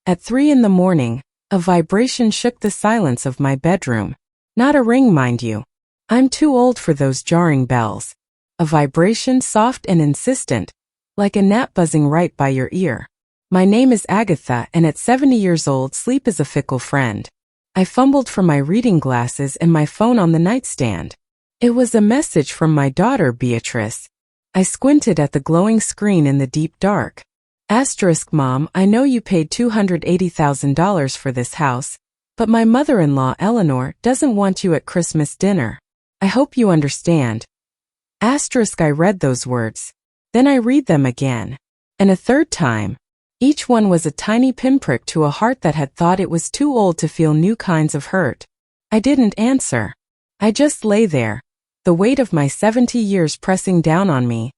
At 3 in the morning, a vibration shook the silence of my bedroom. Not a ring, mind you. I'm too old for those jarring bells. A vibration soft and insistent, like a gnat buzzing right by your ear. My name is Agatha, and at 70 years old, sleep is a fickle friend. I fumbled for my reading glasses and my phone on the nightstand. It was a message from my daughter, Beatrice. I squinted at the glowing screen in the deep dark. Asterisk, Mom, I know you paid $280,000 for this house, but my mother-in-law, Eleanor, doesn't want you at Christmas dinner. I hope you understand. Asterisk, I read those words. Then I read them again. And a third time. Each one was a tiny pinprick to a heart that had thought it was too old to feel new kinds of hurt. I didn't answer. I just lay there, the weight of my 70 years pressing down on me.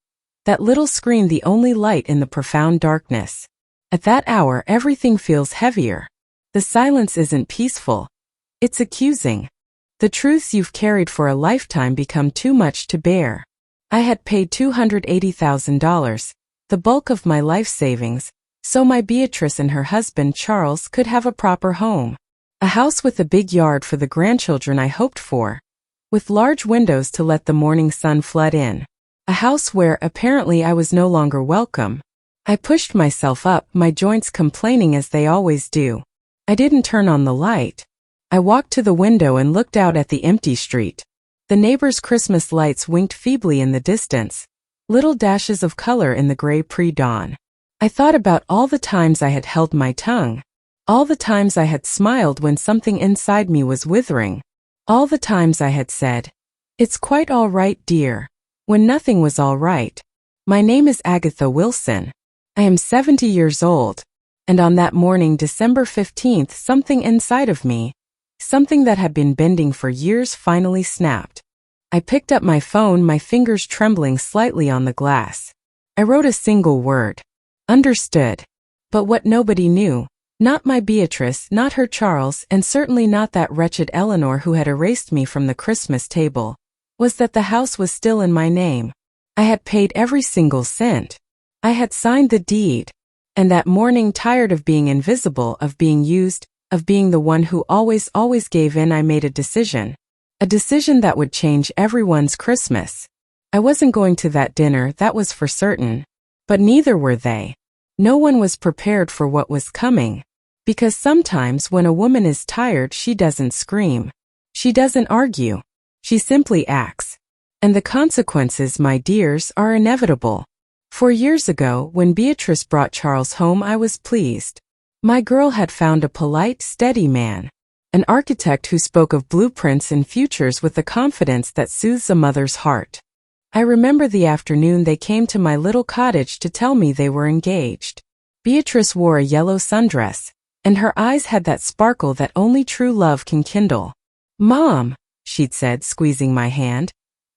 That little screen the only light in the profound darkness. At that hour everything feels heavier. The silence isn't peaceful. It's accusing. The truths you've carried for a lifetime become too much to bear. I had paid $280,000, the bulk of my life savings, so my Beatrice and her husband Charles could have a proper home. A house with a big yard for the grandchildren I hoped for, with large windows to let the morning sun flood in. A house where apparently I was no longer welcome. I pushed myself up, my joints complaining as they always do. I didn't turn on the light. I walked to the window and looked out at the empty street. The neighbors' Christmas lights winked feebly in the distance, little dashes of color in the gray pre-dawn. I thought about all the times I had held my tongue, all the times I had smiled when something inside me was withering, all the times I had said, "It's quite all right, dear," when nothing was all right. My name is Agatha Wilson. I am 70 years old, and on that morning, December 15th, something inside of me, something that had been bending for years, finally snapped. I picked up my phone, my fingers trembling slightly on the glass. I wrote a single word. Understood. But what nobody knew, not my Beatrice, not her Charles, and certainly not that wretched Eleanor who had erased me from the Christmas table, was that the house was still in my name. I had paid every single cent. I had signed the deed. And that morning, tired of being invisible, of being used, of being the one who always gave in, I made a decision. A decision that would change everyone's Christmas. I wasn't going to that dinner, that was for certain. But neither were they. No one was prepared for what was coming. Because sometimes when a woman is tired, she doesn't scream. She doesn't argue. She simply acts. And the consequences, my dears, are inevitable. 4 years ago, when Beatrice brought Charles home, I was pleased. My girl had found a polite, steady man. An architect who spoke of blueprints and futures with the confidence that soothes a mother's heart. I remember the afternoon they came to my little cottage to tell me they were engaged. Beatrice wore a yellow sundress, and her eyes had that sparkle that only true love can kindle. "Mom," she'd said, squeezing my hand,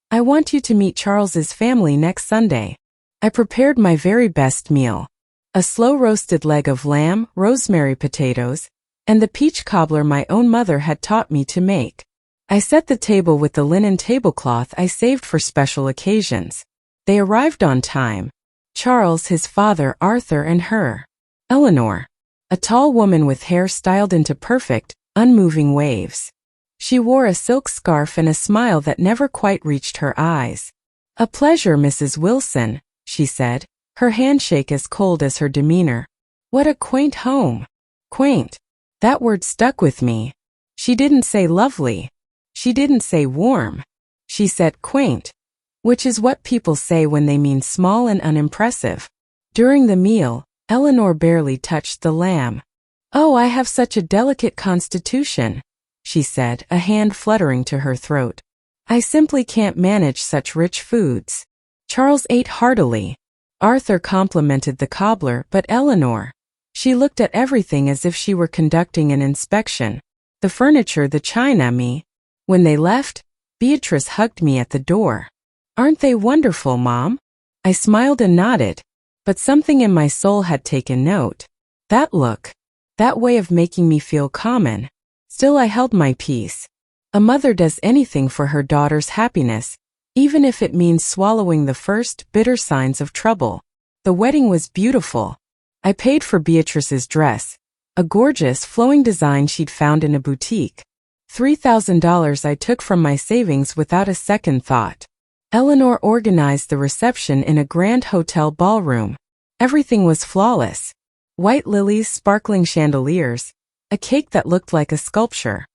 "I want you to meet Charles's family next Sunday." I prepared my very best meal. A slow-roasted leg of lamb, rosemary potatoes, and the peach cobbler my own mother had taught me to make. I set the table with the linen tablecloth I saved for special occasions. They arrived on time. Charles, his father, Arthur, and her. Eleanor. A tall woman with hair styled into perfect, unmoving waves. She wore a silk scarf and a smile that never quite reached her eyes. "A pleasure, Mrs. Wilson," she said, her handshake as cold as her demeanor. What a quaint home. Quaint. That word stuck with me. She didn't say lovely. She didn't say warm. She said quaint, which is what people say when they mean small and unimpressive. During the meal, Eleanor barely touched the lamb. "Oh, I have such a delicate constitution," she said, a hand fluttering to her throat. "I simply can't manage such rich foods." Charles ate heartily. Arthur complimented the cobbler, but Eleanor, she looked at everything as if she were conducting an inspection. The furniture, the china, me. When they left, Beatrice hugged me at the door. "Aren't they wonderful, Mom?" I smiled and nodded, but something in my soul had taken note. That look, that way of making me feel common. Still I held my peace. A mother does anything for her daughter's happiness, even if it means swallowing the first bitter signs of trouble. The wedding was beautiful. I paid for Beatrice's dress, a gorgeous, flowing design she'd found in a boutique. $3,000 I took from my savings without a second thought. Eleanor organized the reception in a grand hotel ballroom. Everything was flawless. White lilies, sparkling chandeliers, a cake that looked like a sculpture.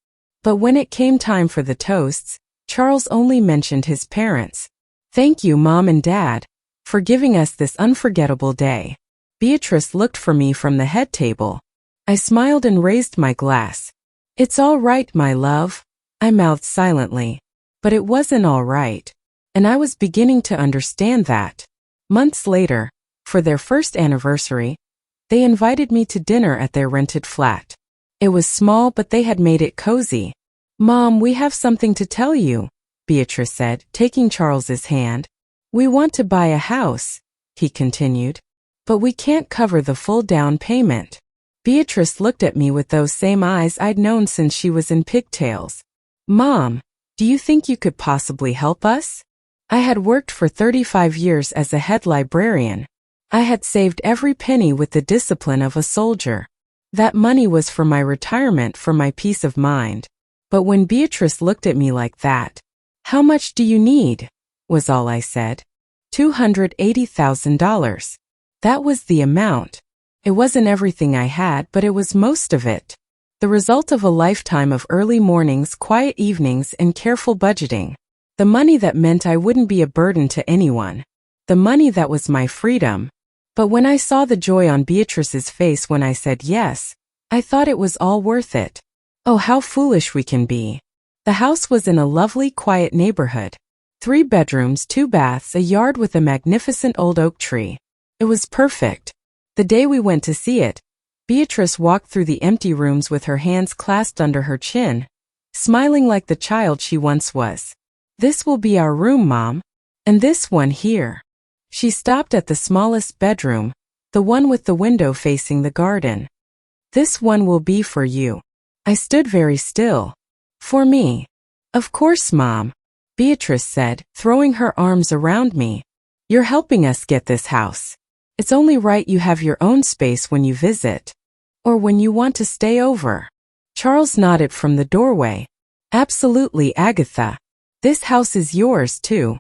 But when it came time for the toasts, Charles only mentioned his parents. "Thank you, Mom and Dad, for giving us this unforgettable day." Beatrice looked for me from the head table. I smiled and raised my glass. "It's all right, my love," I mouthed silently. But it wasn't all right. And I was beginning to understand that. Months later, for their first anniversary, they invited me to dinner at their rented flat. It was small, but they had made it cozy. "Mom, we have something to tell you," Beatrice said, taking Charles's hand. "We want to buy a house," he continued, "but we can't cover the full down payment." Beatrice looked at me with those same eyes I'd known since she was in pigtails. "Mom, do you think you could possibly help us?" I had worked for 35 years as a head librarian. I had saved every penny with the discipline of a soldier. That money was for my retirement, for my peace of mind. But when Beatrice looked at me like that, "How much do you need?" was all I said. $280,000. That was the amount. It wasn't everything I had, but it was most of it. The result of a lifetime of early mornings, quiet evenings, and careful budgeting. The money that meant I wouldn't be a burden to anyone. The money that was my freedom. But when I saw the joy on Beatrice's face when I said yes, I thought it was all worth it. Oh, how foolish we can be. The house was in a lovely, quiet neighborhood. 3 bedrooms, 2 baths, a yard with a magnificent old oak tree. It was perfect. The day we went to see it, Beatrice walked through the empty rooms with her hands clasped under her chin, smiling like the child she once was. "This will be our room, Mom. And this one here." She stopped at the smallest bedroom, the one with the window facing the garden. "This one will be for you." I stood very still. "For me?" "Of course, Mom," Beatrice said, throwing her arms around me. "You're helping us get this house. It's only right you have your own space when you visit. Or when you want to stay over." Charles nodded from the doorway. "Absolutely, Agatha. This house is yours, too."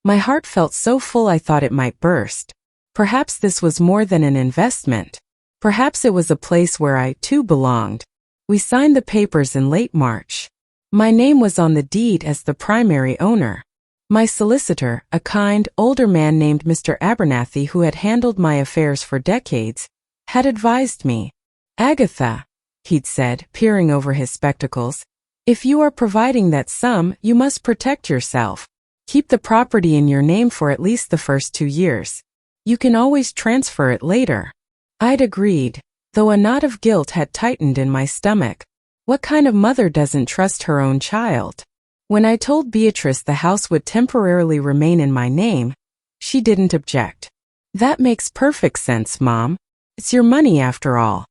My heart felt so full I thought it might burst. Perhaps this was more than an investment. Perhaps it was a place where I, too, belonged. We signed the papers in late March. My name was on the deed as the primary owner. My solicitor, a kind, older man named Mr. Abernathy who had handled my affairs for decades, had advised me. "Agatha," he'd said, peering over his spectacles, "if you are providing that sum, you must protect yourself. Keep the property in your name for at least the first 2 years. You can always transfer it later." I'd agreed, though a knot of guilt had tightened in my stomach. What kind of mother doesn't trust her own child? When I told Beatrice the house would temporarily remain in my name, she didn't object. "That makes perfect sense, Mom. It's your money after all.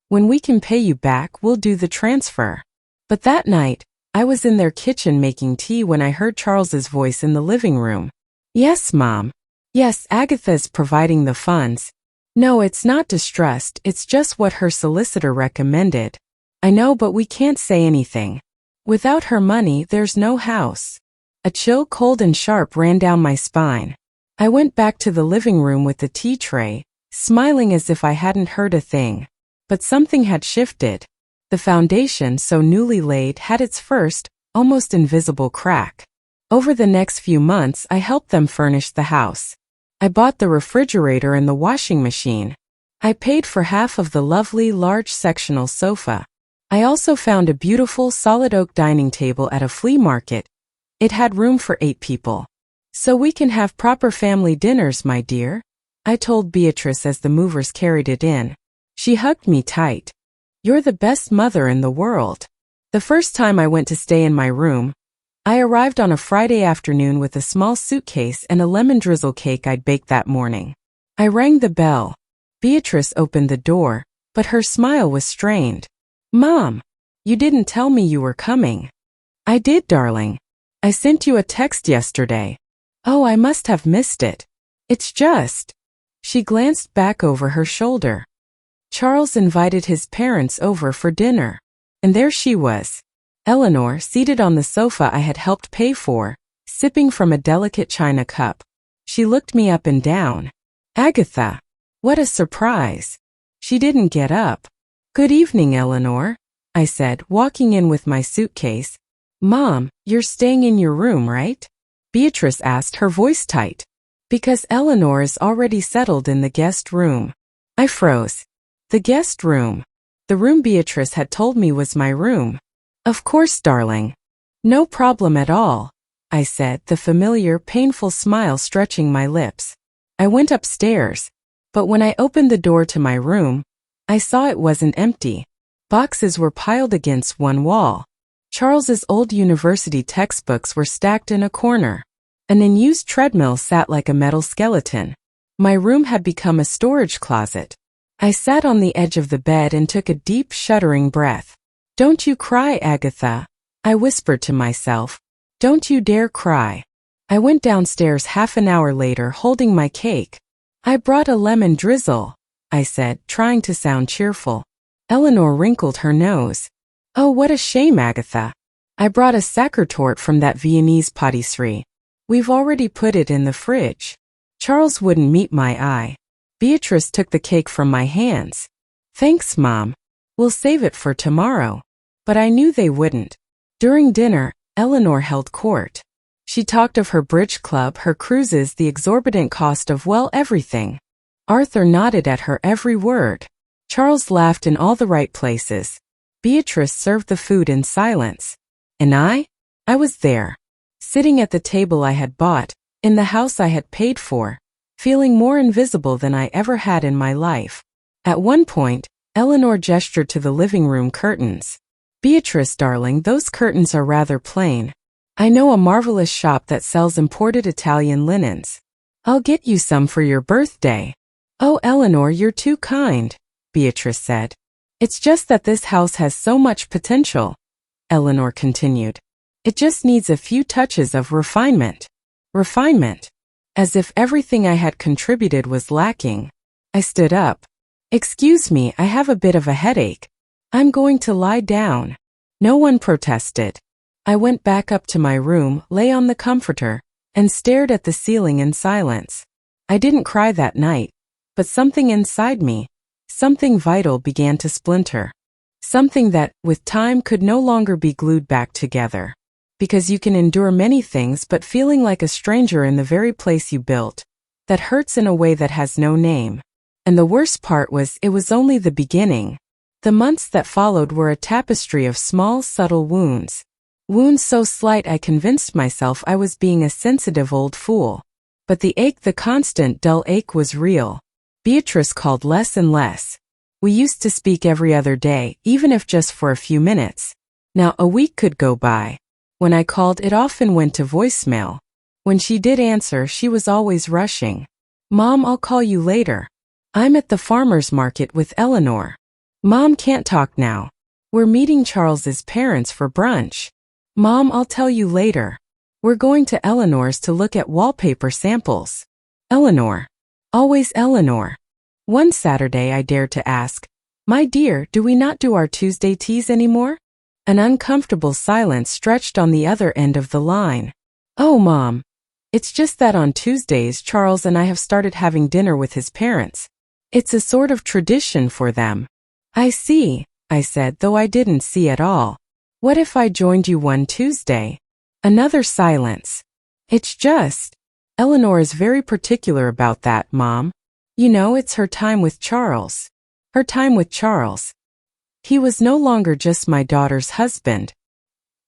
When we can pay you back, we'll do the transfer." But that night, I was in their kitchen making tea when I heard Charles's voice in the living room. "Yes, Mom. Yes, Agatha's providing the funds. No, it's not distrust, it's just what her solicitor recommended. I know, but we can't say anything. Without her money, there's no house." A chill, cold and sharp, ran down my spine. I went back to the living room with the tea tray, smiling as if I hadn't heard a thing. But something had shifted. The foundation, so newly laid, had its first, almost invisible crack. Over the next few months, I helped them furnish the house. I bought the refrigerator and the washing machine. I paid for half of the lovely, large sectional sofa. I also found a beautiful solid oak dining table at a flea market. It had room for 8 people. "So we can have proper family dinners, my dear," I told Beatrice as the movers carried it in. She hugged me tight. "You're the best mother in the world." The first time I went to stay in my room, I arrived on a Friday afternoon with a small suitcase and a lemon drizzle cake I'd baked that morning. I rang the bell. Beatrice opened the door, but her smile was strained. "Mom, you didn't tell me you were coming." "I did, darling. I sent you a text yesterday." "Oh, I must have missed it. It's just..." She glanced back over her shoulder. Charles invited his parents over for dinner. And there she was, Eleanor, seated on the sofa I had helped pay for, sipping from a delicate china cup. She looked me up and down. Agatha. What a surprise. She didn't get up. Good evening, Eleanor, I said, walking in with my suitcase. Mom, you're staying in your room, right? Beatrice asked, her voice tight. Because Eleanor is already settled in the guest room. I froze. The guest room. The room Beatrice had told me was my room. Of course, darling. No problem at all, I said, the familiar, painful smile stretching my lips. I went upstairs, but when I opened the door to my room, I saw it wasn't empty. Boxes were piled against one wall. Charles's old university textbooks were stacked in a corner. An unused treadmill sat like a metal skeleton. My room had become a storage closet. I sat on the edge of the bed and took a deep, shuddering breath. Don't you cry, Agatha, I whispered to myself. Don't you dare cry. I went downstairs half an hour later holding my cake. I brought a lemon drizzle, I said, trying to sound cheerful. Eleanor wrinkled her nose. Oh, what a shame, Agatha. I brought a sacerdote from that Viennese patisserie. We've already put it in the fridge. Charles wouldn't meet my eye. Beatrice took the cake from my hands. Thanks, Mom. We'll save it for tomorrow. But I knew they wouldn't. During dinner, Eleanor held court. She talked of her bridge club, her cruises, the exorbitant cost of, well, everything. Arthur nodded at her every word. Charles laughed in all the right places. Beatrice served the food in silence. And I was there, sitting at the table I had bought, in the house I had paid for, feeling more invisible than I ever had in my life. At one point, Eleanor gestured to the living room curtains. Beatrice, darling, those curtains are rather plain. I know a marvelous shop that sells imported Italian linens. I'll get you some for your birthday. Oh, Eleanor, you're too kind, Beatrice said. It's just that this house has so much potential, Eleanor continued. It just needs a few touches of refinement. Refinement. As if everything I had contributed was lacking. I stood up. Excuse me, I have a bit of a headache. I'm going to lie down. No one protested. I went back up to my room, lay on the comforter, and stared at the ceiling in silence. I didn't cry that night, but something inside me, something vital began to splinter. Something that, with time, could no longer be glued back together. Because you can endure many things, but feeling like a stranger in the very place you built, that hurts in a way that has no name. And the worst part was, it was only the beginning. The months that followed were a tapestry of small, subtle wounds. Wounds so slight I convinced myself I was being a sensitive old fool. But the ache, the constant dull ache, was real. Beatrice called less and less. We used to speak every other day, even if just for a few minutes. Now a week could go by. When I called, it often went to voicemail. When she did answer, she was always rushing. Mom, I'll call you later. I'm at the farmer's market with Eleanor. Mom can't talk now. We're meeting Charles's parents for brunch. Mom, I'll tell you later. We're going to Eleanor's to look at wallpaper samples. Eleanor. Always Eleanor. One Saturday I dared to ask, My dear, do we not do our Tuesday teas anymore? An uncomfortable silence stretched on the other end of the line. Oh, Mom. It's just that on Tuesdays Charles and I have started having dinner with his parents. It's a sort of tradition for them. I see, I said, though I didn't see at all. What if I joined you one Tuesday? Another silence. It's just. Eleanor is very particular about that, Mom. You know, it's her time with Charles. Her time with Charles. He was no longer just my daughter's husband.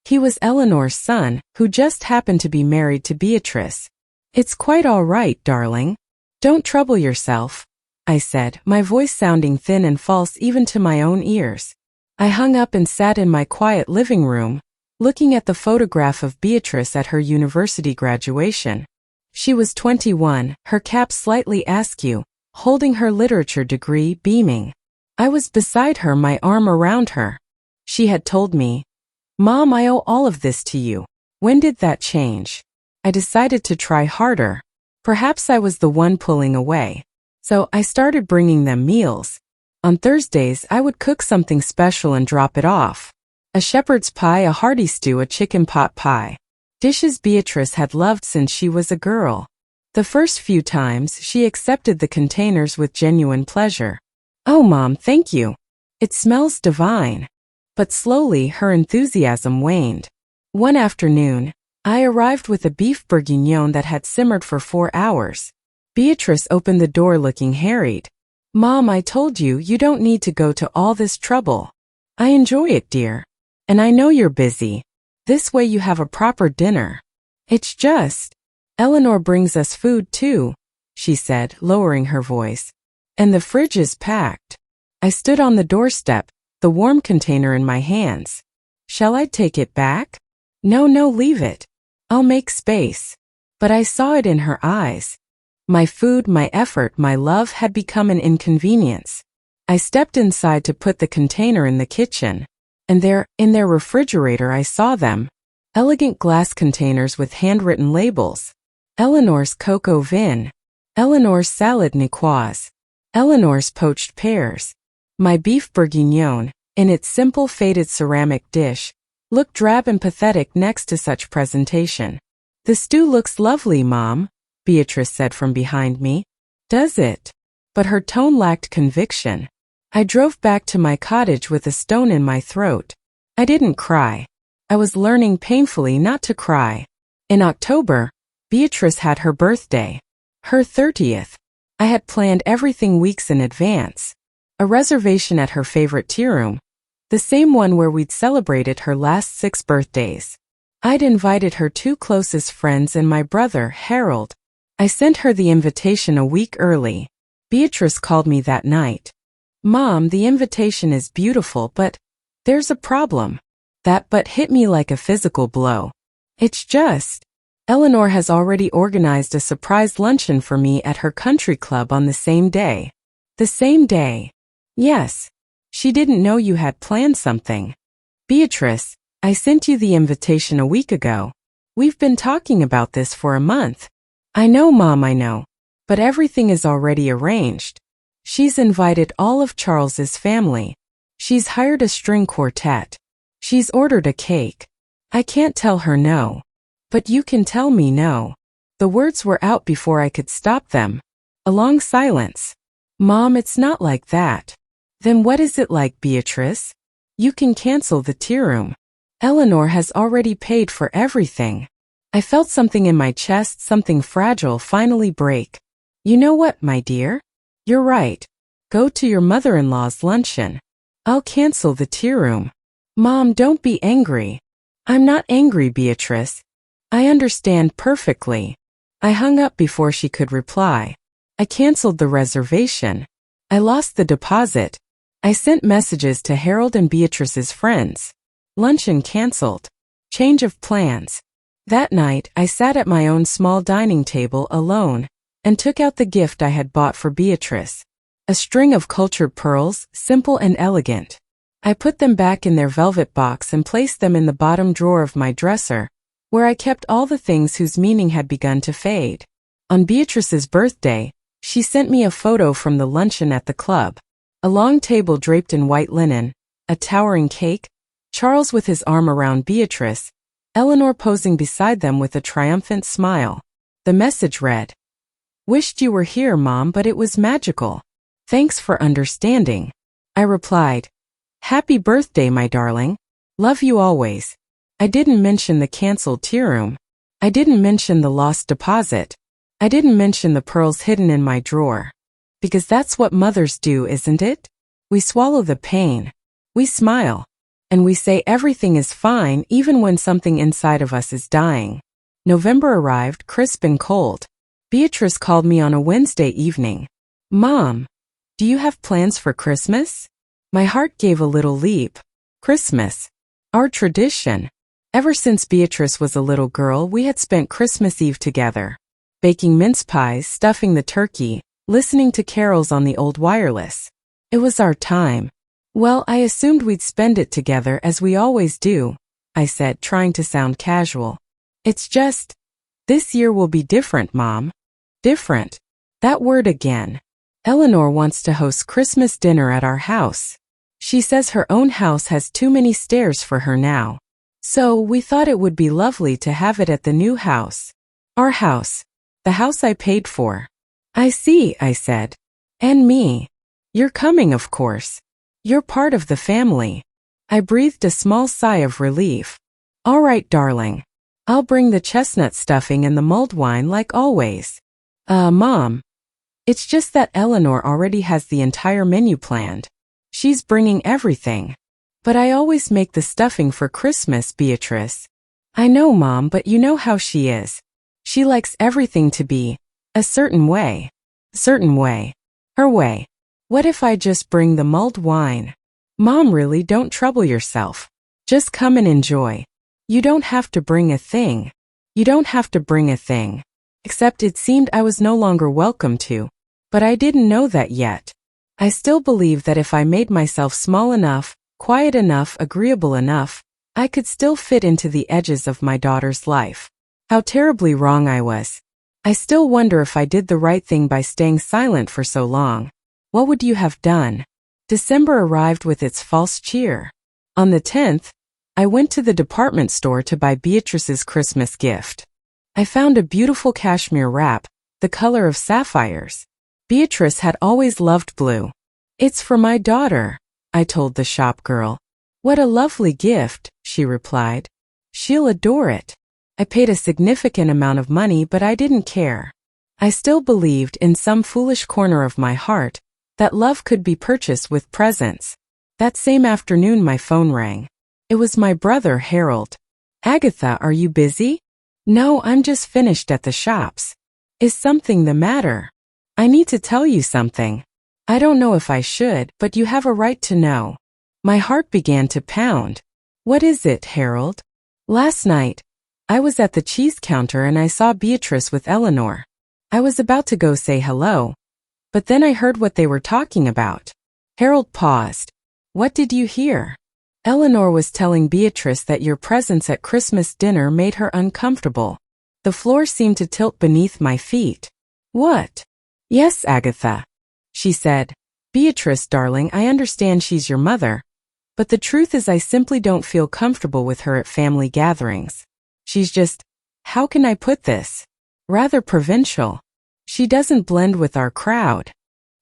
He was Eleanor's son, who just happened to be married to Beatrice. It's quite all right, darling. Don't trouble yourself, I said, my voice sounding thin and false even to my own ears. I hung up and sat in my quiet living room, looking at the photograph of Beatrice at her university graduation. She was 21, her cap slightly askew, holding her literature degree, beaming. I was beside her, my arm around her. She had told me, Mom, I owe all of this to you. When did that change? I decided to try harder. Perhaps I was the one pulling away. So I started bringing them meals. On Thursdays, I would cook something special and drop it off. A shepherd's pie, a hearty stew, a chicken pot pie. Dishes Beatrice had loved since she was a girl. The first few times, she accepted the containers with genuine pleasure. "Oh, Mom, thank you. It smells divine." But slowly, her enthusiasm waned. One afternoon, I arrived with a beef bourguignon that had simmered for 4 hours. Beatrice opened the door looking harried. "Mom, I told you, you don't need to go to all this trouble. I enjoy it, dear. And I know you're busy. This way you have a proper dinner. It's just, Eleanor brings us food too," she said, lowering her voice. "And the fridge is packed." I stood on the doorstep, the warm container in my hands. "Shall I take it back?" No, leave it. I'll make space." But I saw it in her eyes. My food, my effort, my love had become an inconvenience. I stepped inside to put the container in the kitchen. And there, in their refrigerator, I saw them. Elegant glass containers with handwritten labels. Eleanor's cocoa vin. Eleanor's salad niçoise. Eleanor's poached pears. My beef bourguignon, in its simple faded ceramic dish, looked drab and pathetic next to such presentation. "The stew looks lovely, Mom," Beatrice said from behind me. "Does it?" But her tone lacked conviction. I drove back to my cottage with a stone in my throat. I didn't cry. I was learning painfully not to cry. In October, Beatrice had her birthday. Her 30th. I had planned everything weeks in advance. A reservation at her favorite tea room, the same one where we'd celebrated her last 6 birthdays. I'd invited her 2 closest friends and my brother, Harold. I sent her the invitation a week early. Beatrice called me that night. "Mom, the invitation is beautiful, but there's a problem." That "but" hit me like a physical blow. "It's just, Eleanor has already organized a surprise luncheon for me at her country club on the same day." "The same day?" "Yes. She didn't know you had planned something." "Beatrice, I sent you the invitation a week ago. We've been talking about this for a month." "I know, Mom, I know. But everything is already arranged. She's invited all of Charles's family. She's hired a string quartet. She's ordered a cake. I can't tell her no. But you can tell me no." The words were out before I could stop them. A long silence. "Mom, it's not like that." "Then what is it like, Beatrice? You can cancel the tea room. Eleanor has already paid for everything." I felt something in my chest, something fragile, finally break. "You know what, my dear? You're right. Go to your mother-in-law's luncheon. I'll cancel the tea room." "Mom, don't be angry." "I'm not angry, Beatrice. I understand perfectly." I hung up before she could reply. I canceled the reservation. I lost the deposit. I sent messages to Harold and Beatrice's friends. Luncheon canceled. Change of plans. That night, I sat at my own small dining table alone and took out the gift I had bought for Beatrice. A string of cultured pearls, simple and elegant. I put them back in their velvet box and placed them in the bottom drawer of my dresser, where I kept all the things whose meaning had begun to fade. On Beatrice's birthday, she sent me a photo from the luncheon at the club. A long table draped in white linen, a towering cake, Charles with his arm around Beatrice, Eleanor posing beside them with a triumphant smile. The message read, "Wished you were here, Mom, but it was magical. Thanks for understanding." I replied, "Happy birthday, my darling. Love you always." I didn't mention the canceled tea room. I didn't mention the lost deposit. I didn't mention the pearls hidden in my drawer. Because that's what mothers do, isn't it? We swallow the pain. We smile. And we say everything is fine even when something inside of us is dying. November arrived, crisp and cold. Beatrice called me on a Wednesday evening. "Mom, do you have plans for Christmas?" My heart gave a little leap. Christmas. Our tradition. Ever since Beatrice was a little girl, we had spent Christmas Eve together. Baking mince pies, stuffing the turkey, listening to carols on the old wireless. It was our time. "Well, I assumed we'd spend it together as we always do," I said, trying to sound casual. "It's just, this year will be different, Mom." Different. That word again. Eleanor wants to host Christmas dinner at our house. She says her own house has too many stairs for her now. So we thought it would be lovely to have it at the new house. Our house. The house I paid for. I see, I said. And me. You're coming, of course. You're part of the family. I breathed a small sigh of relief. All right, darling. I'll bring the chestnut stuffing and the mulled wine like always. Mom. It's just that Eleanor already has the entire menu planned. She's bringing everything. But I always make the stuffing for Christmas, Beatrice. I know, Mom, but you know how she is. She likes everything to be a certain way. Certain way. Her way. What if I just bring the mulled wine? Mom, really, don't trouble yourself. Just come and enjoy. You don't have to bring a thing. You don't have to bring a thing. Except it seemed I was no longer welcome to. But I didn't know that yet. I still believed that if I made myself small enough, quiet enough, agreeable enough, I could still fit into the edges of my daughter's life. How terribly wrong I was. I still wonder if I did the right thing by staying silent for so long. What would you have done? December arrived with its false cheer. On the 10th, I went to the department store to buy Beatrice's Christmas gift. I found a beautiful cashmere wrap, the color of sapphires. Beatrice had always loved blue. It's for my daughter, I told the shop girl. What a lovely gift, she replied. She'll adore it. I paid a significant amount of money, but I didn't care. I still believed in some foolish corner of my heart that love could be purchased with presents. That same afternoon my phone rang. It was my brother Harold. Agatha, are you busy? No, I'm just finished at the shops. Is something the matter? I need to tell you something. I don't know if I should, but you have a right to know. My heart began to pound. What is it, Harold? Last night, I was at the cheese counter and I saw Beatrice with Eleanor. I was about to go say hello, but then I heard what they were talking about. Harold paused. What did you hear? Eleanor was telling Beatrice that your presence at Christmas dinner made her uncomfortable. The floor seemed to tilt beneath my feet. What? Yes, Agatha. She said, Beatrice, darling, I understand she's your mother, but the truth is I simply don't feel comfortable with her at family gatherings. She's just, how can I put this? Rather provincial. She doesn't blend with our crowd.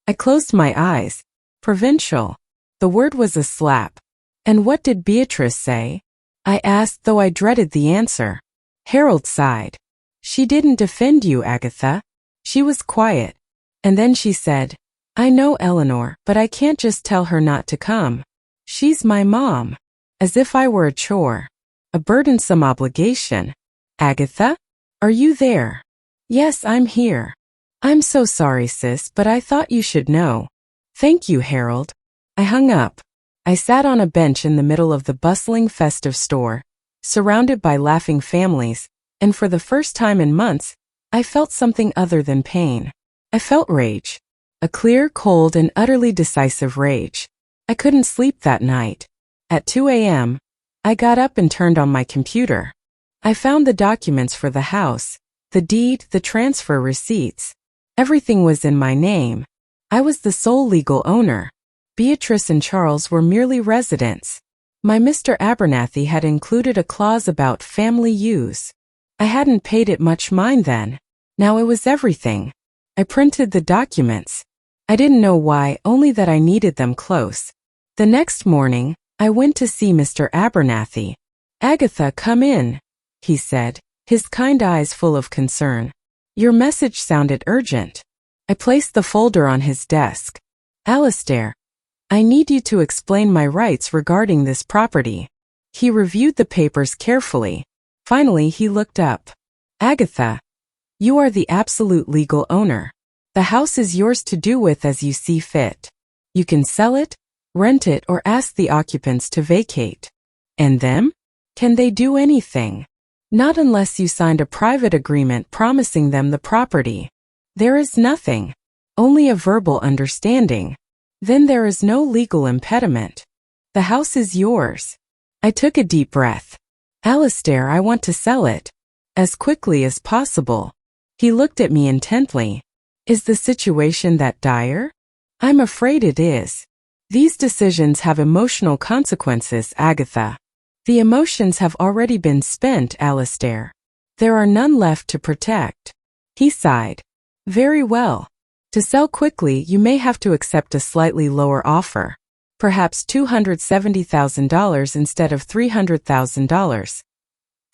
I closed my eyes. Provincial. The word was a slap. And what did Beatrice say? I asked, though I dreaded the answer. Harold sighed. She didn't defend you, Agatha. She was quiet. And then she said, I know Eleanor, but I can't just tell her not to come. She's my mom. As if I were a chore. A burdensome obligation. Agatha? Are you there? Yes, I'm here. I'm so sorry, sis, but I thought you should know. Thank you, Harold. I hung up. I sat on a bench in the middle of the bustling festive store, surrounded by laughing families, and for the first time in months, I felt something other than pain. I felt rage. A clear, cold, and utterly decisive rage. I couldn't sleep that night. At 2 a.m., I got up and turned on my computer. I found the documents for the house, the deed, the transfer receipts. Everything was in my name. I was the sole legal owner. Beatrice and Charles were merely residents. My Mr. Abernathy had included a clause about family use. I hadn't paid it much mind then. Now it was everything. I printed the documents. I didn't know why, only that I needed them close. The next morning, I went to see Mr. Abernathy. Agatha, come in, he said, his kind eyes full of concern. Your message sounded urgent. I placed the folder on his desk. Alistair, I need you to explain my rights regarding this property. He reviewed the papers carefully. Finally, he looked up. Agatha, you are the absolute legal owner. The house is yours to do with as you see fit. You can sell it, rent it, or ask the occupants to vacate. And them? Can they do anything? Not unless you signed a private agreement promising them the property. There is nothing. Only a verbal understanding. Then there is no legal impediment. The house is yours. I took a deep breath. Alistair, I want to sell it. As quickly as possible. He looked at me intently. Is the situation that dire? I'm afraid it is. These decisions have emotional consequences, Agatha. The emotions have already been spent, Alistair. There are none left to protect. He sighed. Very well. To sell quickly, you may have to accept a slightly lower offer. Perhaps $270,000 instead of $300,000.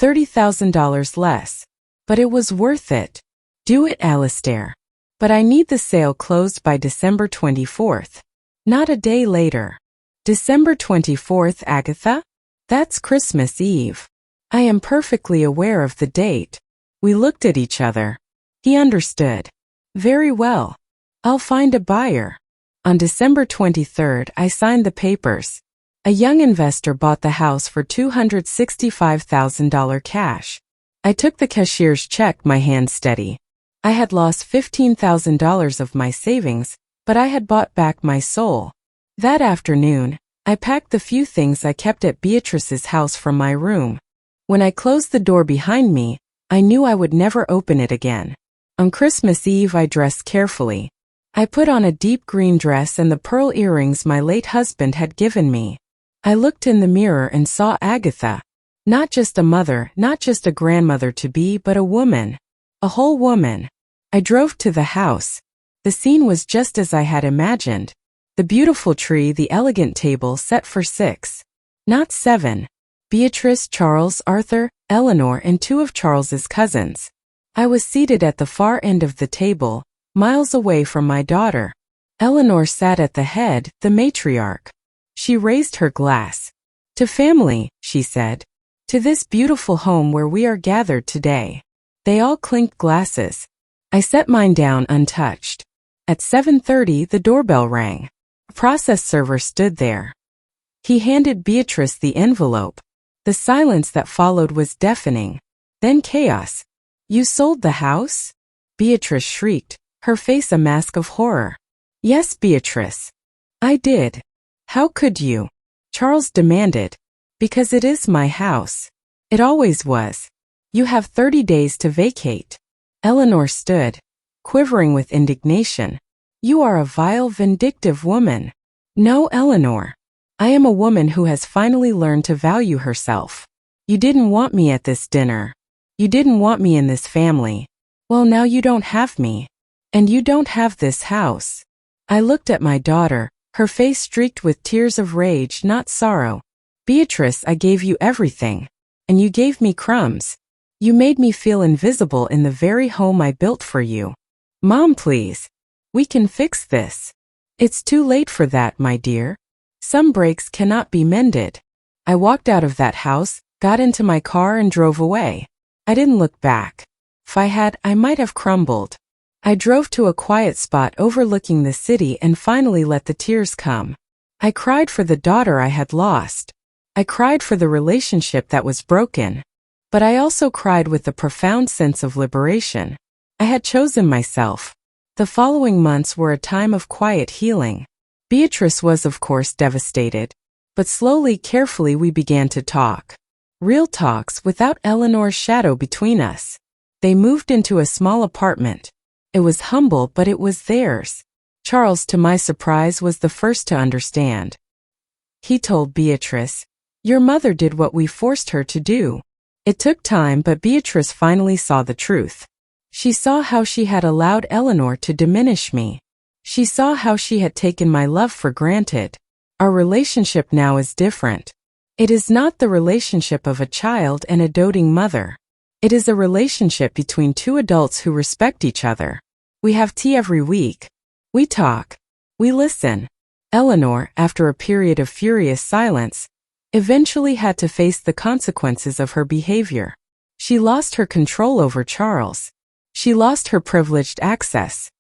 $30,000 less. But it was worth it. Do it, Alistair. But I need the sale closed by December 24th. Not a day later. December 24th, Agatha? That's Christmas Eve. I am perfectly aware of the date. We looked at each other. He understood. Very well. I'll find a buyer. On December 23rd, I signed the papers. A young investor bought the house for $265,000 cash. I took the cashier's check, my hand steady. I had lost $15,000 of my savings, but I had bought back my soul. That afternoon, I packed the few things I kept at Beatrice's house from my room. When I closed the door behind me, I knew I would never open it again. On Christmas Eve, I dressed carefully. I put on a deep green dress and the pearl earrings my late husband had given me. I looked in the mirror and saw Agatha. Not just a mother, not just a grandmother-to-be, but a woman. A whole woman. I drove to the house. The scene was just as I had imagined. The beautiful tree, the elegant table set for 6. Not 7. Beatrice, Charles, Arthur, Eleanor, and 2 of Charles's cousins. I was seated at the far end of the table, miles away from my daughter. Eleanor sat at the head, the matriarch. She raised her glass. To family, she said. To this beautiful home where we are gathered today. They all clinked glasses. I set mine down untouched. At 7:30, the doorbell rang. A process server stood there. He handed Beatrice the envelope. The silence that followed was deafening. Then chaos. You sold the house? Beatrice shrieked, her face a mask of horror. Yes, Beatrice. I did. How could you? Charles demanded. Because it is my house. It always was. You have 30 days to vacate. Eleanor stood, quivering with indignation. You are a vile, vindictive woman. No, Eleanor. I am a woman who has finally learned to value herself. You didn't want me at this dinner. You didn't want me in this family. Well, now you don't have me. And you don't have this house. I looked at my daughter, her face streaked with tears of rage, not sorrow. Beatrice, I gave you everything. And you gave me crumbs. You made me feel invisible in the very home I built for you. Mom, please. We can fix this. It's too late for that, my dear. Some breaks cannot be mended. I walked out of that house, got into my car and drove away. I didn't look back. If I had, I might have crumbled. I drove to a quiet spot overlooking the city and finally let the tears come. I cried for the daughter I had lost. I cried for the relationship that was broken. But I also cried with a profound sense of liberation. I had chosen myself. The following months were a time of quiet healing. Beatrice was, of course, devastated. But slowly, carefully, we began to talk. Real talks without Eleanor's shadow between us. They moved into a small apartment. It was humble, but it was theirs. Charles, to my surprise, was the first to understand. He told Beatrice, "Your mother did what we forced her to do." It took time, but Beatrice finally saw the truth. She saw how she had allowed Eleanor to diminish me. She saw how she had taken my love for granted. Our relationship now is different. It is not the relationship of a child and a doting mother. It is a relationship between 2 adults who respect each other. We have tea every week. We talk. We listen. Eleanor, after a period of furious silence, eventually had to face the consequences of her behavior. She lost her control over Charles. She lost her privileged access.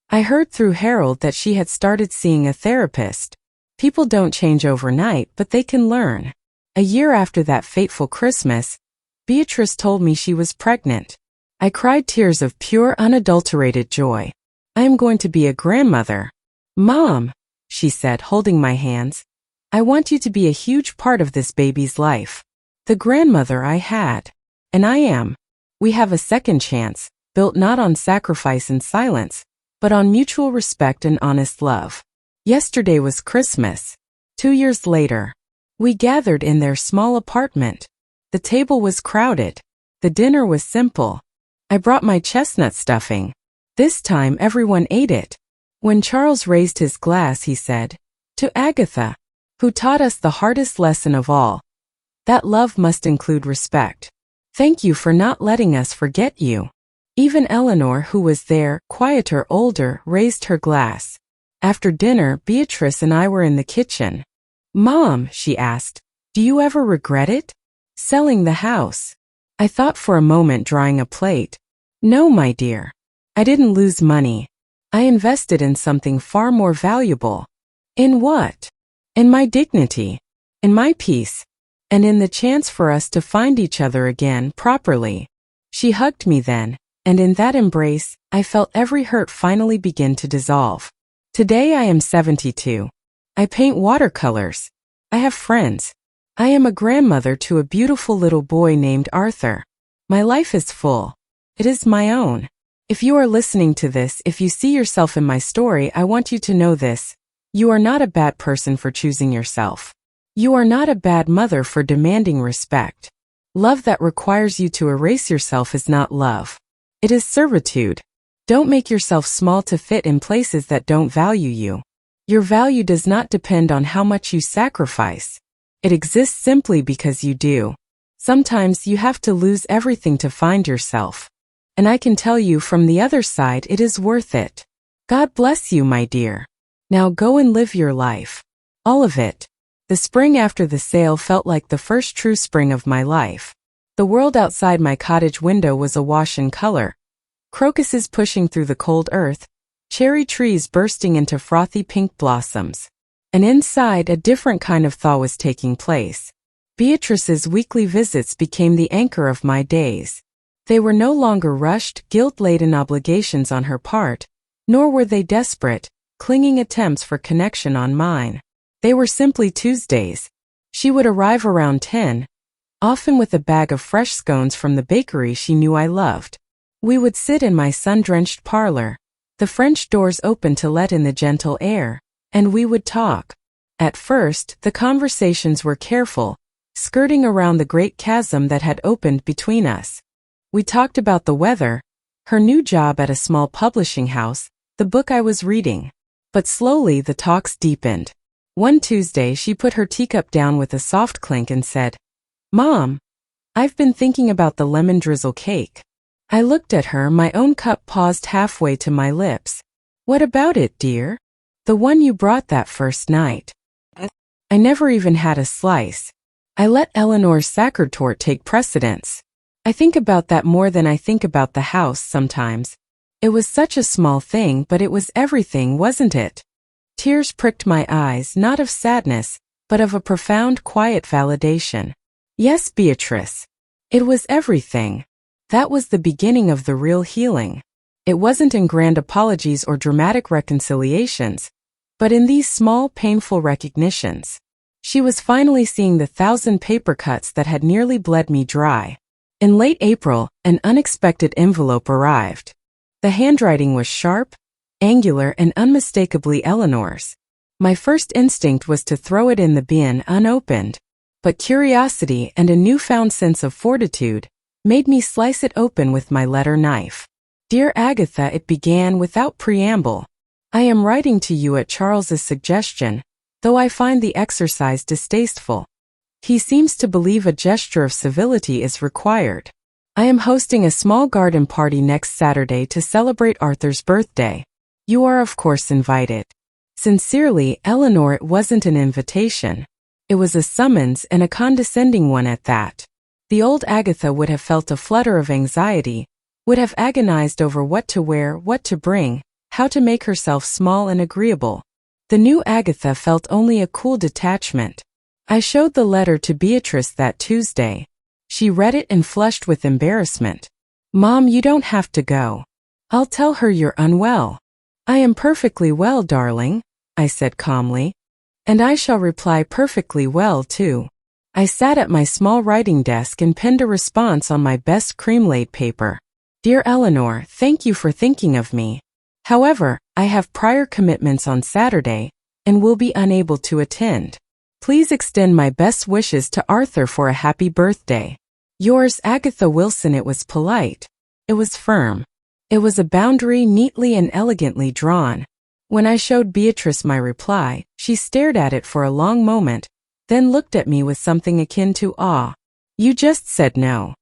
I heard through Harold that she had started seeing a therapist. People don't change overnight, but they can learn. A year after that fateful Christmas, Beatrice told me she was pregnant. I cried tears of pure, unadulterated joy. I am going to be a grandmother. Mom, she said, holding my hands, I want you to be a huge part of this baby's life. The grandmother I had. And I am. We have a second chance, built not on sacrifice and silence, but on mutual respect and honest love. Yesterday was Christmas. 2 years later, we gathered in their small apartment. The table was crowded. The dinner was simple. I brought my chestnut stuffing. This time everyone ate it. When Charles raised his glass, he said, "To Agatha, who taught us the hardest lesson of all, that love must include respect. Thank you for not letting us forget you." Even Eleanor, who was there, quieter, older, raised her glass. After dinner, Beatrice and I were in the kitchen. "Mom," she asked, "do you ever regret it? Selling the house?" I thought for a moment, drawing a plate. "No, my dear. I didn't lose money. I invested in something far more valuable." "In what?" "In my dignity, in my peace, and in the chance for us to find each other again properly." She hugged me then, and in that embrace, I felt every hurt finally begin to dissolve. Today I am 72. I paint watercolors. I have friends. I am a grandmother to a beautiful little boy named Arthur. My life is full. It is my own. If you are listening to this, if you see yourself in my story, I want you to know this. You are not a bad person for choosing yourself. You are not a bad mother for demanding respect. Love that requires you to erase yourself is not love. It is servitude. Don't make yourself small to fit in places that don't value you. Your value does not depend on how much you sacrifice. It exists simply because you do. Sometimes you have to lose everything to find yourself. And I can tell you from the other side, it is worth it. God bless you, my dear. Now go and live your life. All of it. The spring after the sale felt like the first true spring of my life. The world outside my cottage window was awash in color. Crocuses pushing through the cold earth, cherry trees bursting into frothy pink blossoms. And inside, a different kind of thaw was taking place. Beatrice's weekly visits became the anchor of my days. They were no longer rushed, guilt-laden obligations on her part, nor were they desperate, clinging attempts for connection on mine. They were simply Tuesdays. She would arrive around 10, often with a bag of fresh scones from the bakery she knew I loved. We would sit in my sun-drenched parlor, the French doors open to let in the gentle air, and we would talk. At first, the conversations were careful, skirting around the great chasm that had opened between us. We talked about the weather, her new job at a small publishing house, the book I was reading. But slowly the talks deepened. One Tuesday she put her teacup down with a soft clink and said, "Mom, I've been thinking about the lemon drizzle cake." I looked at her, my own cup paused halfway to my lips. "What about it, dear?" "The one you brought that first night." I never even had a slice. I let Eleanor's sacerdote take precedence. I think about that more than I think about the house sometimes. It was such a small thing, but it was everything, wasn't it? Tears pricked my eyes, not of sadness, but of a profound, quiet validation. Yes, Beatrice. It was everything. That was the beginning of the real healing. It wasn't in grand apologies or dramatic reconciliations, but in these small, painful recognitions. She was finally seeing the 1,000 paper cuts that had nearly bled me dry. In late April, an unexpected envelope arrived. The handwriting was sharp, angular, and unmistakably Eleanor's. My first instinct was to throw it in the bin unopened, but curiosity and a newfound sense of fortitude made me slice it open with my letter knife. "Dear Agatha," it began without preamble. "I am writing to you at Charles's suggestion, though I find the exercise distasteful. He seems to believe a gesture of civility is required. I am hosting a small garden party next Saturday to celebrate Arthur's birthday. You are of course invited. Sincerely, Eleanor." It wasn't an invitation. It was a summons, and a condescending one at that. The old Agatha would have felt a flutter of anxiety, would have agonized over what to wear, what to bring, how to make herself small and agreeable. The new Agatha felt only a cool detachment. I showed the letter to Beatrice that Tuesday. She read it and flushed with embarrassment. "Mom, you don't have to go. I'll tell her you're unwell." "I am perfectly well, darling," I said calmly. "And I shall reply perfectly well, too." I sat at my small writing desk and penned a response on my best cream-laid paper. "Dear Eleanor, thank you for thinking of me. However, I have prior commitments on Saturday and will be unable to attend. Please extend my best wishes to Arthur for a happy birthday. Yours, Agatha Wilson. It was polite. It was firm. It was a boundary neatly and elegantly drawn. When I showed Beatrice my reply, she stared at it for a long moment, then looked at me with something akin to awe. You just said no.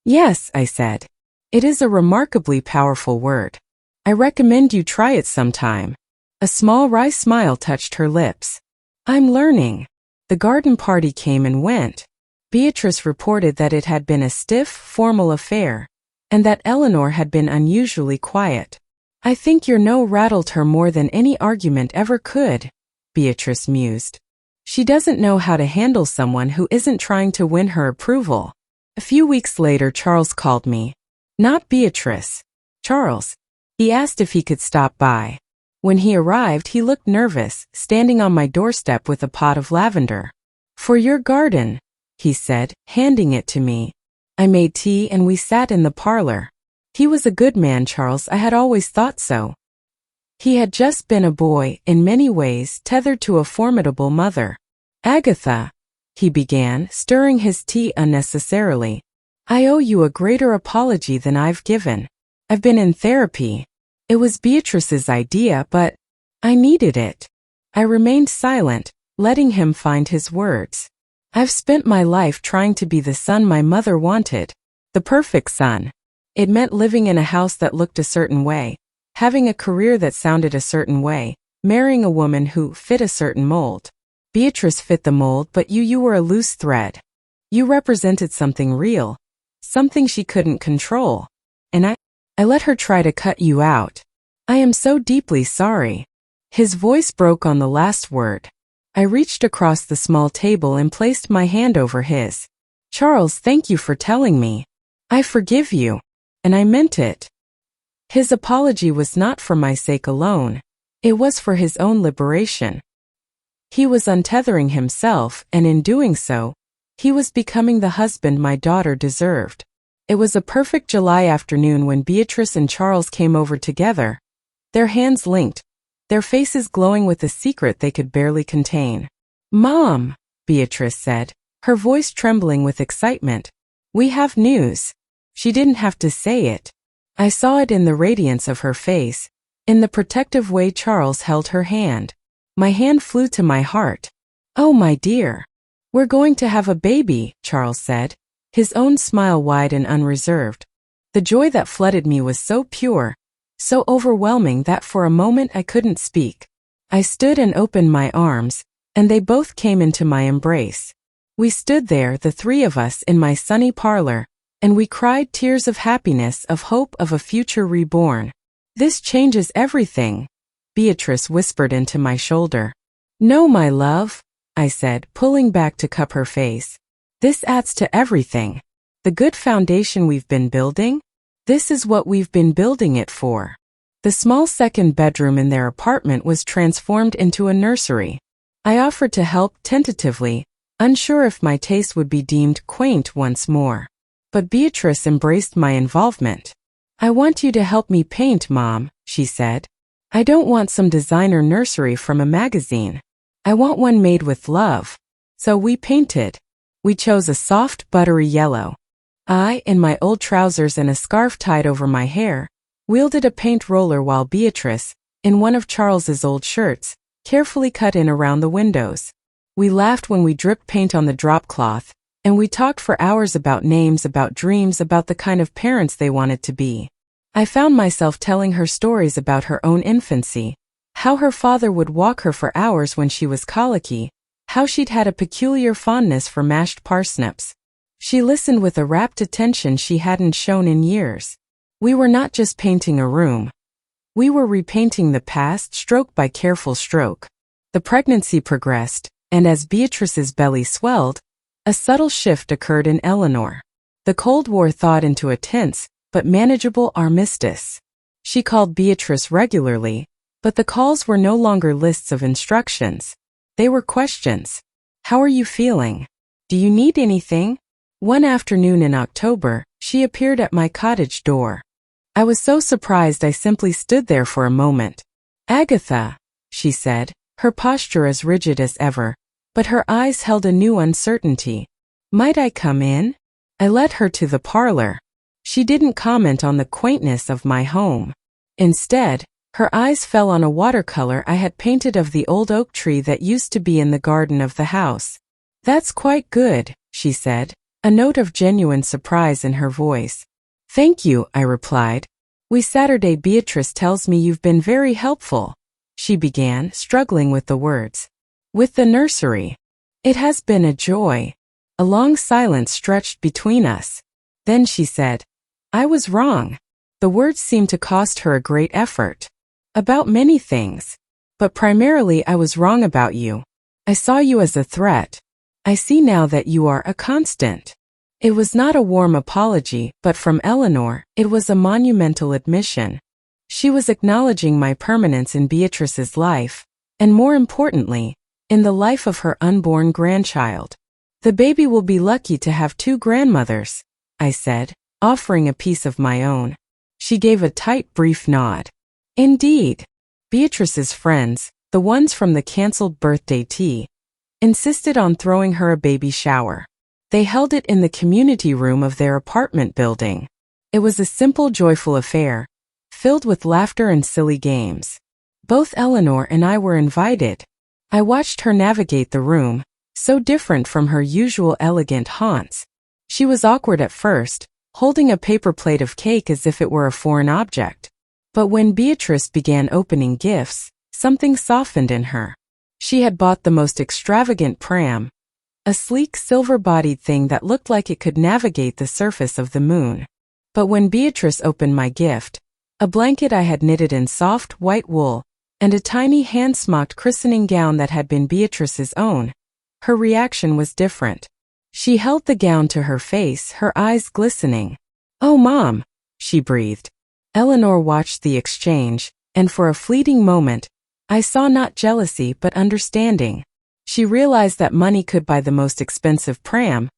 Yes, I said. It is a remarkably powerful word. I recommend you try it sometime. A small wry smile touched her lips. I'm learning. The garden party came and went. Beatrice reported that it had been a stiff, formal affair, and that Eleanor had been unusually quiet. I think your no rattled her more than any argument ever could, Beatrice mused. She doesn't know how to handle someone who isn't trying to win her approval. A few weeks later, Charles called me. Not Beatrice. Charles. He asked if he could stop by. When he arrived, he looked nervous, standing on my doorstep with a pot of lavender. For your garden, he said, handing it to me. I made tea and we sat in the parlor. He was a good man, Charles. I had always thought so. He had just been a boy, in many ways tethered to a formidable mother. Agatha, he began, stirring his tea unnecessarily. I owe you a greater apology than I've given. I've been in therapy. It was Beatrice's idea, but I needed it. I remained silent, letting him find his words. I've spent my life trying to be the son my mother wanted, the perfect son. It meant living in a house that looked a certain way, having a career that sounded a certain way, marrying a woman who fit a certain mold. Beatrice fit the mold, but you were a loose thread. You represented something real, something she couldn't control. And I let her try to cut you out. I am so deeply sorry. His voice broke on the last word. I reached across the small table and placed my hand over his. Charles, thank you for telling me. I forgive you. And I meant it. His apology was not for my sake alone. It was for his own liberation. He was untethering himself, and in doing so, he was becoming the husband my daughter deserved. It was a perfect July afternoon when Beatrice and Charles came over together, their hands linked, their faces glowing with a secret they could barely contain. Mom, Beatrice said, her voice trembling with excitement. We have news. She didn't have to say it. I saw it in the radiance of her face, in the protective way Charles held her hand. My hand flew to my heart. Oh, my dear. We're going to have a baby, Charles said, his own smile wide and unreserved. The joy that flooded me was so pure, so overwhelming that for a moment I couldn't speak. I stood and opened my arms, and they both came into my embrace. We stood there, the three of us, in my sunny parlor, and we cried tears of happiness, of hope, of a future reborn. This changes everything, Beatrice whispered into my shoulder. No, my love, I said, pulling back to cup her face. This adds to everything. The good foundation we've been building? This is what we've been building it for. The small second bedroom in their apartment was transformed into a nursery. I offered to help tentatively, unsure if my taste would be deemed quaint once more. But Beatrice embraced my involvement. I want you to help me paint, Mom, she said. I don't want some designer nursery from a magazine. I want one made with love. So we painted. We chose a soft, buttery yellow. I, in my old trousers and a scarf tied over my hair, wielded a paint roller while Beatrice, in one of Charles's old shirts, carefully cut in around the windows. We laughed when we dripped paint on the drop cloth, and we talked for hours about names, about dreams, about the kind of parents they wanted to be. I found myself telling her stories about her own infancy, how her father would walk her for hours when she was colicky, how she'd had a peculiar fondness for mashed parsnips. She listened with a rapt attention she hadn't shown in years. We were not just painting a room. We were repainting the past, stroke by careful stroke. The pregnancy progressed, and as Beatrice's belly swelled, a subtle shift occurred in Eleanor. The Cold War thawed into a tense, but manageable armistice. She called Beatrice regularly, but the calls were no longer lists of instructions. They were questions. How are you feeling? Do you need anything? One afternoon in October, she appeared at my cottage door. I was so surprised I simply stood there for a moment. "Agatha," she said, her posture as rigid as ever, but her eyes held a new uncertainty. "Might I come in?" I led her to the parlor. She didn't comment on the quaintness of my home. Instead, her eyes fell on a watercolor I had painted of the old oak tree that used to be in the garden of the house. "That's quite good," she said, a note of genuine surprise in her voice. "Thank you," I replied. Saturday Beatrice tells me you've been very helpful," she began, struggling with the words. "With the nursery. It has been a joy." A long silence stretched between us. Then she said, "I was wrong." The words seemed to cost her a great effort. "About many things. But primarily I was wrong about you. I saw you as a threat. I see now that you are a constant." It was not a warm apology, but from Eleanor, it was a monumental admission. She was acknowledging my permanence in Beatrice's life, and more importantly, in the life of her unborn grandchild. "The baby will be lucky to have two grandmothers," I said, offering a piece of my own. She gave a tight, brief nod. "Indeed." Beatrice's friends, the ones from the cancelled birthday tea, insisted on throwing her a baby shower. They held it in the community room of their apartment building. It was a simple, joyful affair, filled with laughter and silly games. Both Eleanor and I were invited. I watched her navigate the room, so different from her usual elegant haunts. She was awkward at first, holding a paper plate of cake as if it were a foreign object. But when Beatrice began opening gifts, something softened in her. She had bought the most extravagant pram, a sleek silver-bodied thing that looked like it could navigate the surface of the moon. But when Beatrice opened my gift, a blanket I had knitted in soft, white wool, and a tiny hand-smocked christening gown that had been Beatrice's own, her reaction was different. She held the gown to her face, her eyes glistening. "Oh, Mom," she breathed. Eleanor watched the exchange, and for a fleeting moment, I saw not jealousy but understanding. She realized that money could buy the most expensive pram,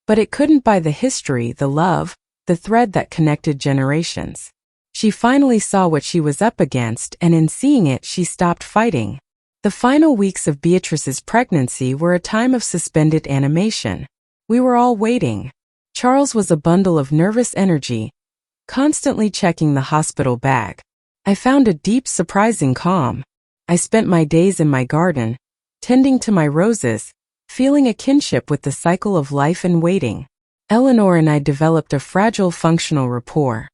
but it couldn't buy the history, the love, the thread that connected generations. She finally saw what she was up against, and in seeing it, she stopped fighting. The final weeks of Beatrice's pregnancy were a time of suspended animation. We were all waiting. Charles was a bundle of nervous energy, constantly checking the hospital bag. I found a deep, surprising calm. I spent my days in my garden, tending to my roses, feeling a kinship with the cycle of life and waiting. Eleanor and I developed a fragile functional rapport.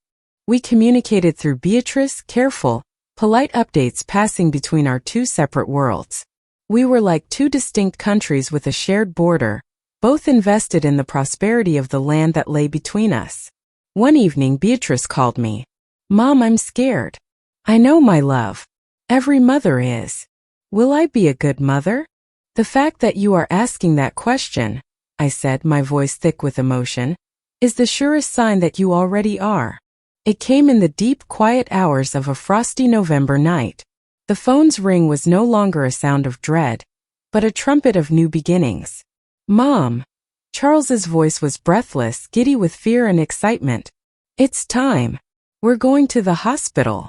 We communicated through Beatrice, careful, polite updates passing between our two separate worlds. We were like two distinct countries with a shared border, both invested in the prosperity of the land that lay between us. One evening Beatrice called me. "Mom, I'm scared." "I know, my love. Every mother is. Will I be a good mother?" "The fact that you are asking that question," I said, my voice thick with emotion, "is the surest sign that you already are." It came in the deep, quiet hours of a frosty November night. The phone's ring was no longer a sound of dread, but a trumpet of new beginnings. "Mom." Charles's voice was breathless, giddy with fear and excitement. "It's time. We're going to the hospital."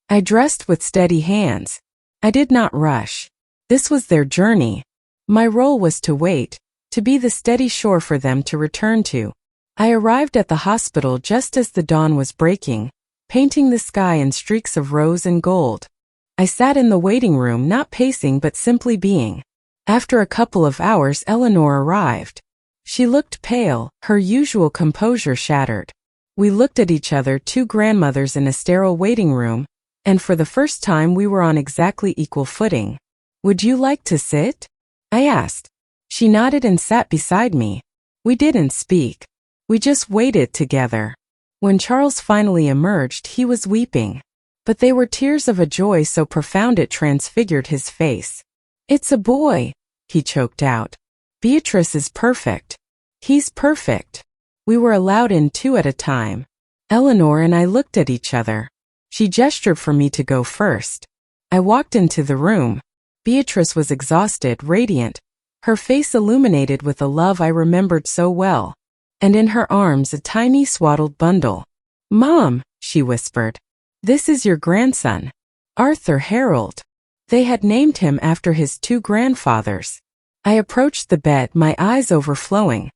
I dressed with steady hands. I did not rush. This was their journey. My role was to wait, to be the steady shore for them to return to. I arrived at the hospital just as the dawn was breaking, painting the sky in streaks of rose and gold. I sat in the waiting room, not pacing but simply being. After a couple of hours, Eleanor arrived. She looked pale, her usual composure shattered. We looked at each other, two grandmothers in a sterile waiting room, and for the first time we were on exactly equal footing. "Would you like to sit?" I asked. She nodded and sat beside me. We didn't speak. We just waited together. When Charles finally emerged, he was weeping. But they were tears of a joy so profound it transfigured his face. "It's a boy," he choked out. "Beatrice is perfect. He's perfect." We were allowed in two at a time. Eleanor and I looked at each other. She gestured for me to go first. I walked into the room. Beatrice was exhausted, radiant, her face illuminated with a love I remembered so well, and in her arms a tiny swaddled bundle. "Mom," she whispered. This is your grandson, Arthur Harold. They had named him after his two grandfathers. I approached the bed, my eyes overflowing.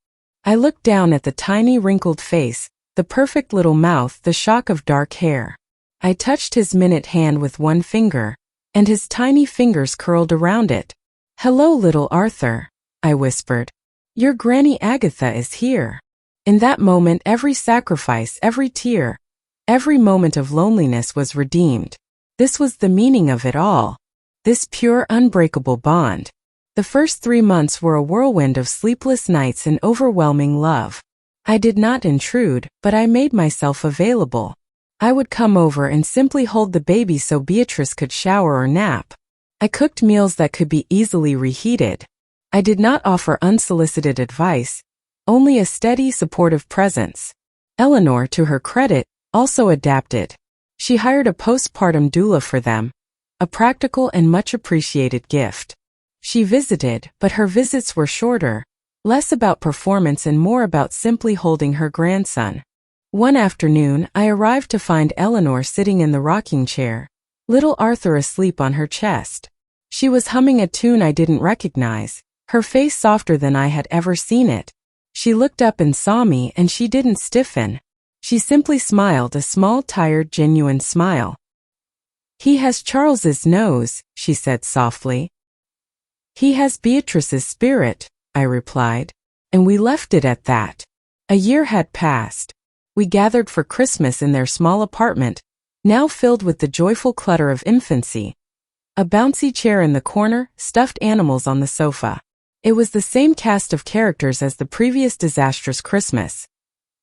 I looked down at the tiny wrinkled face, the perfect little mouth, the shock of dark hair. I touched his minute hand with one finger, and his tiny fingers curled around it. Hello, little Arthur, I whispered. Your Granny Agatha is here. In that moment, every sacrifice, every tear, every moment of loneliness was redeemed. This was the meaning of it all. This pure, unbreakable bond. The first 3 months were a whirlwind of sleepless nights and overwhelming love. I did not intrude, but I made myself available. I would come over and simply hold the baby so Beatrice could shower or nap. I cooked meals that could be easily reheated. I did not offer unsolicited advice, only a steady, supportive presence. Eleanor, to her credit, also adapted. She hired a postpartum doula for them, a practical and much appreciated gift. She visited, but her visits were shorter, less about performance and more about simply holding her grandson. One afternoon, I arrived to find Eleanor sitting in the rocking chair, little Arthur asleep on her chest. She was humming a tune I didn't recognize, her face softer than I had ever seen it. She looked up and saw me, and she didn't stiffen. She simply smiled, a small, tired, genuine smile. He has Charles's nose, she said softly. He has Beatrice's spirit, I replied. And we left it at that. A year had passed. We gathered for Christmas in their small apartment, now filled with the joyful clutter of infancy. A bouncy chair in the corner, stuffed animals on the sofa. It was the same cast of characters as the previous disastrous Christmas.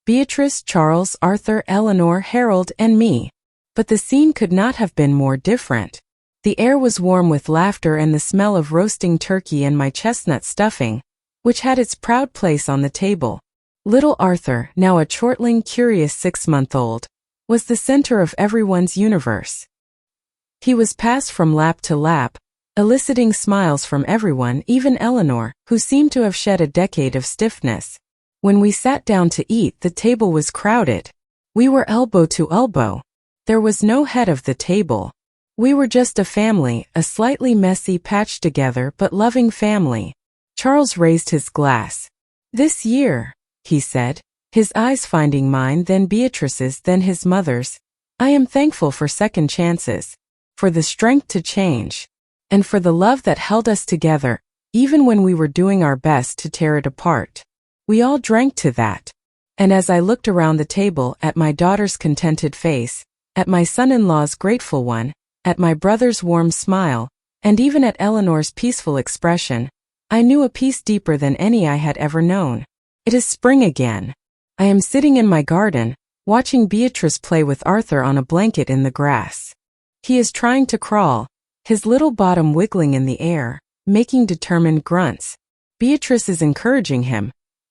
Beatrice, Charles, Arthur, Eleanor, Harold, and me. But the scene could not have been more different. The air was warm with laughter and the smell of roasting turkey and my chestnut stuffing, which had its proud place on the table. Little Arthur, now a chortling, curious 6-month-old, was the center of everyone's universe. He was passed from lap to lap, eliciting smiles from everyone, even Eleanor, who seemed to have shed a decade of stiffness. When we sat down to eat, the table was crowded. We were elbow to elbow. There was no head of the table. We were just a family, a slightly messy, patched together but loving family. Charles raised his glass. This year, he said, his eyes finding mine, then Beatrice's, then his mother's. I am thankful for second chances, for the strength to change, and for the love that held us together, even when we were doing our best to tear it apart. We all drank to that. And as I looked around the table, at my daughter's contented face, at my son-in-law's grateful one, at my brother's warm smile, and even at Eleanor's peaceful expression, I knew a peace deeper than any I had ever known. It is spring again. I am sitting in my garden, watching Beatrice play with Arthur on a blanket in the grass. He is trying to crawl, his little bottom wiggling in the air, making determined grunts. Beatrice is encouraging him,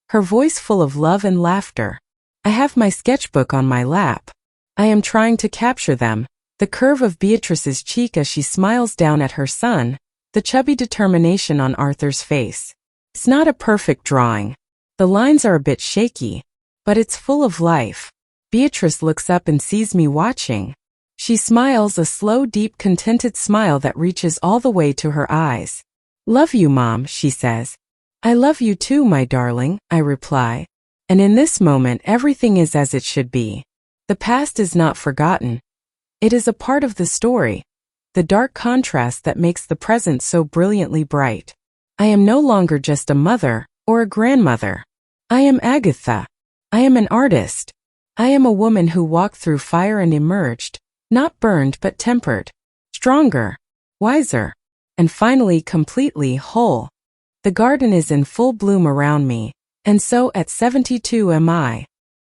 her voice full of love and laughter. I have my sketchbook on my lap. I am trying to capture them, the curve of Beatrice's cheek as she smiles down at her son, the chubby determination on Arthur's face. It's not a perfect drawing. The lines are a bit shaky, but it's full of life. Beatrice looks up and sees me watching. She smiles, a slow, deep, contented smile that reaches all the way to her eyes. Love you, Mom, she says. I love you too, my darling, I reply. And in this moment, everything is as it should be. The past is not forgotten. It is a part of the story, the dark contrast that makes the present so brilliantly bright. I am no longer just a mother or a grandmother. I am Agatha. I am an artist. I am a woman who walked through fire and emerged, not burned but tempered, stronger, wiser, and finally completely whole. The garden is in full bloom around me, and so at 72 am I.